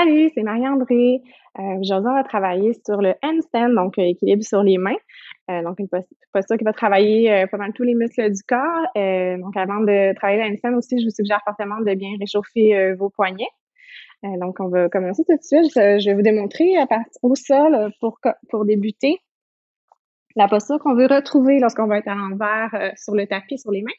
Salut, c'est Marie-André. Aujourd'hui, on va travailler sur le handstand, donc équilibre sur les mains. Donc, une posture qui va travailler pas mal tous les muscles du corps. Donc, avant de travailler le handstand aussi, je vous suggère fortement de bien réchauffer vos poignets. Donc, on va commencer tout de suite. Je vais vous démontrer au sol pour débuter la posture qu'on veut retrouver lorsqu'on va être à l'envers sur le tapis, sur les mains.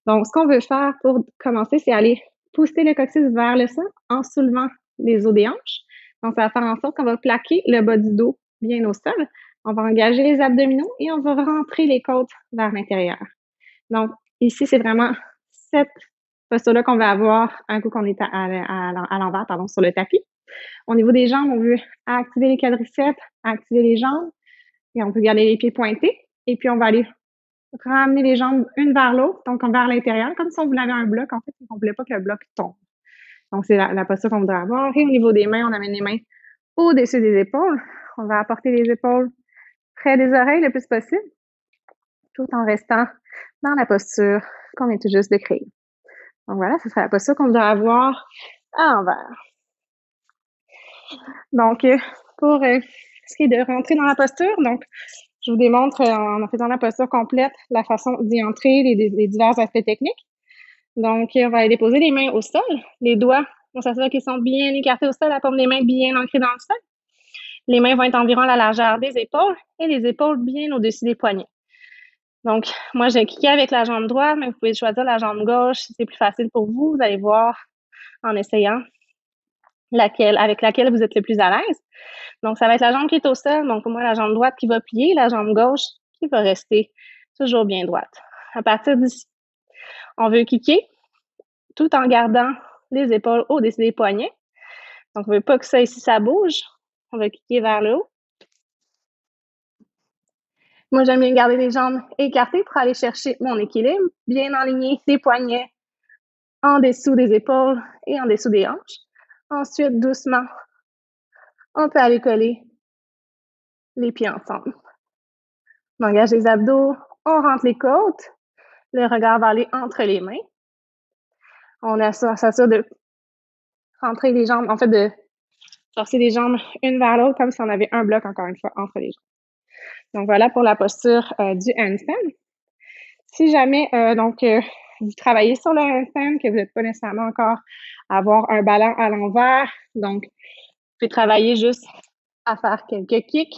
Donc, ce qu'on veut faire pour commencer, c'est aller pousser le coccyx vers le centre en soulevant les os des hanches. Donc, ça va faire en sorte qu'on va plaquer le bas du dos bien au sol. On va engager les abdominaux et on va rentrer les côtes vers l'intérieur. Donc, ici, c'est vraiment cette posture-là qu'on va avoir un coup qu'on est à l'envers, sur le tapis. Au niveau des jambes, on veut activer les quadriceps, activer les jambes et on peut garder les pieds pointés. Et puis, on va aller ramener les jambes une vers l'autre, donc vers l'intérieur, comme si on voulait un bloc, en fait, on ne voulait pas que le bloc tombe. Donc, c'est la posture qu'on voudrait avoir. Et au niveau des mains, on amène les mains au-dessus des épaules. On va apporter les épaules près des oreilles le plus possible, tout en restant dans la posture qu'on vient tout juste de créer. Donc voilà, ce sera la posture qu'on voudrait avoir à l'envers. Donc, pour ce qui est de rentrer dans la posture, donc, je vous démontre en faisant la posture complète la façon d'y entrer, les divers aspects techniques. Donc, on va aller déposer les mains au sol. Les doigts, on s'assure qu'ils sont bien écartés au sol, la paume des mains bien ancrée dans le sol. Les mains vont être environ à la largeur des épaules et les épaules bien au-dessus des poignets. Donc, moi, j'ai kické avec la jambe droite, mais vous pouvez choisir la jambe gauche si c'est plus facile pour vous. Vous allez voir en essayant avec laquelle vous êtes le plus à l'aise. Donc, ça va être la jambe qui est au sol. Donc, pour moi, la jambe droite qui va plier, la jambe gauche qui va rester toujours bien droite. À partir d'ici, on veut kicker tout en gardant les épaules au-dessus des poignets. Donc, on ne veut pas que ça ici, ça bouge. On va kicker vers le haut. Moi, j'aime bien garder les jambes écartées pour aller chercher mon équilibre, bien aligner les poignets en dessous des épaules et en dessous des hanches. Ensuite, doucement, on peut aller coller les pieds ensemble. On engage les abdos, on rentre les côtes, le regard va aller entre les mains. On s'assure de rentrer les jambes, en fait, de forcer les jambes une vers l'autre comme si on avait un bloc, encore une fois, entre les jambes. Donc, voilà pour la posture du handstand. Si jamais, vous travaillez sur le handstand, que vous n'êtes pas nécessairement encore à avoir un ballon à l'envers, donc, vous pouvez travailler juste à faire quelques kicks.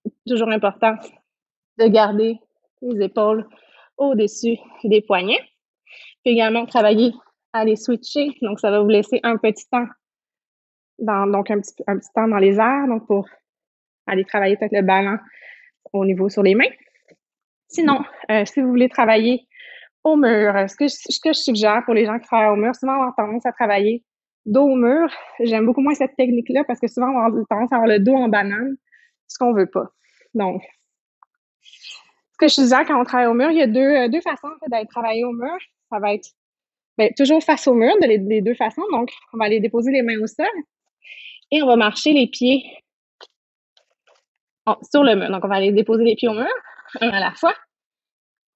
C'est toujours important de garder les épaules au-dessus des poignets. Puis également travailler à les switcher. Donc, ça va vous laisser un petit temps, un petit temps dans les airs, donc pour aller travailler peut-être le ballon au niveau sur les mains. Sinon, si vous voulez travailler au mur, ce que je suggère pour les gens qui travaillent au mur, souvent on a tendance à travailler dos au mur. J'aime beaucoup moins cette technique-là parce que souvent on a tendance à avoir le dos en banane, ce qu'on veut pas. Donc, ce que je suggère quand on travaille au mur, il y a deux façons en fait, d'aller travailler au mur. Ça va être toujours face au mur, les deux façons. Donc, on va aller déposer les mains au sol et on va marcher les pieds sur le mur. Donc, on va aller déposer les pieds au mur, un à la fois.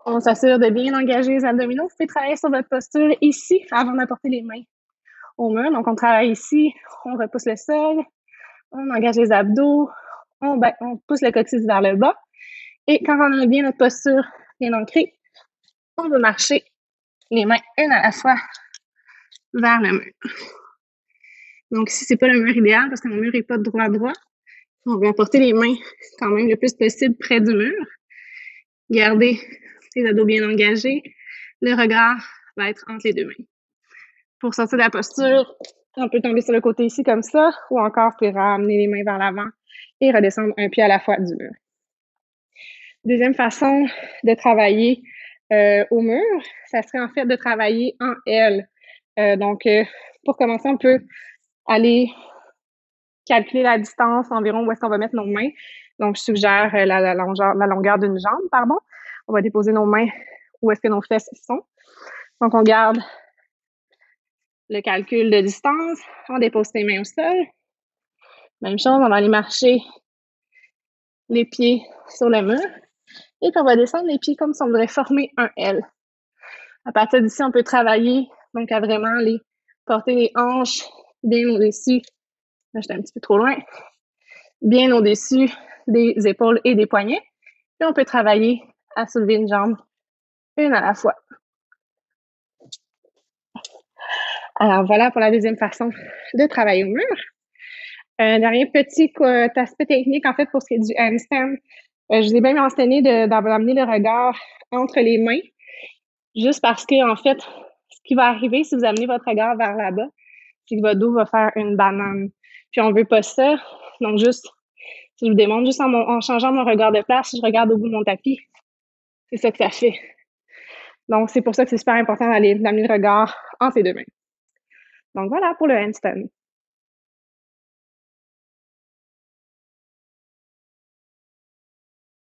On s'assure de bien engager les abdominaux. Vous pouvez travailler sur votre posture ici avant d'apporter les mains au mur. Donc, on travaille ici, on repousse le sol, on engage les abdos, on pousse le coccyx vers le bas. Et quand on a bien notre posture bien ancrée, on va marcher les mains une à la fois vers le mur. Donc, ici, c'est pas le mur idéal parce que mon mur n'est pas droit. On va apporter les mains quand même le plus possible près du mur. Garder les abdos bien engagés. Le regard va être entre les deux mains. Pour sortir de la posture, on peut tomber sur le côté ici comme ça, ou encore, vous pouvez ramener les mains vers l'avant et redescendre un pied à la fois du mur. Deuxième façon de travailler au mur, ça serait en fait de travailler en L. Donc, pour commencer, on peut aller calculer la distance environ où est-ce qu'on va mettre nos mains. Donc, je suggère la longueur d'une jambe, pardon. On va déposer nos mains où est-ce que nos fesses sont. Donc, on garde le calcul de distance. On dépose ses mains au sol. Même chose, on va aller marcher les pieds sur le mur. Et puis, on va descendre les pieds comme si on voudrait former un L. À partir d'ici, on peut travailler donc à vraiment aller porter les hanches bien au-dessus Là, j'étais un petit peu trop loin. Bien au-dessus des épaules et des poignets. Puis on peut travailler à soulever une jambe, une à la fois. Alors voilà pour la deuxième façon de travailler au mur. Un dernier petit aspect technique, en fait, pour ce qui est du handstand. Je vous ai bien mentionné d'amener le regard entre les mains, juste parce que, en fait, ce qui va arriver si vous amenez votre regard vers là-bas, c'est que votre dos va faire une banane. Puis on veut pas ça. Donc, juste, si je vous démontre, juste en changeant mon regard de place, si je regarde au bout de mon tapis, c'est ça que ça fait. Donc, c'est pour ça que c'est super important d'amener le regard entre les deux mains. Donc, voilà pour le handstand.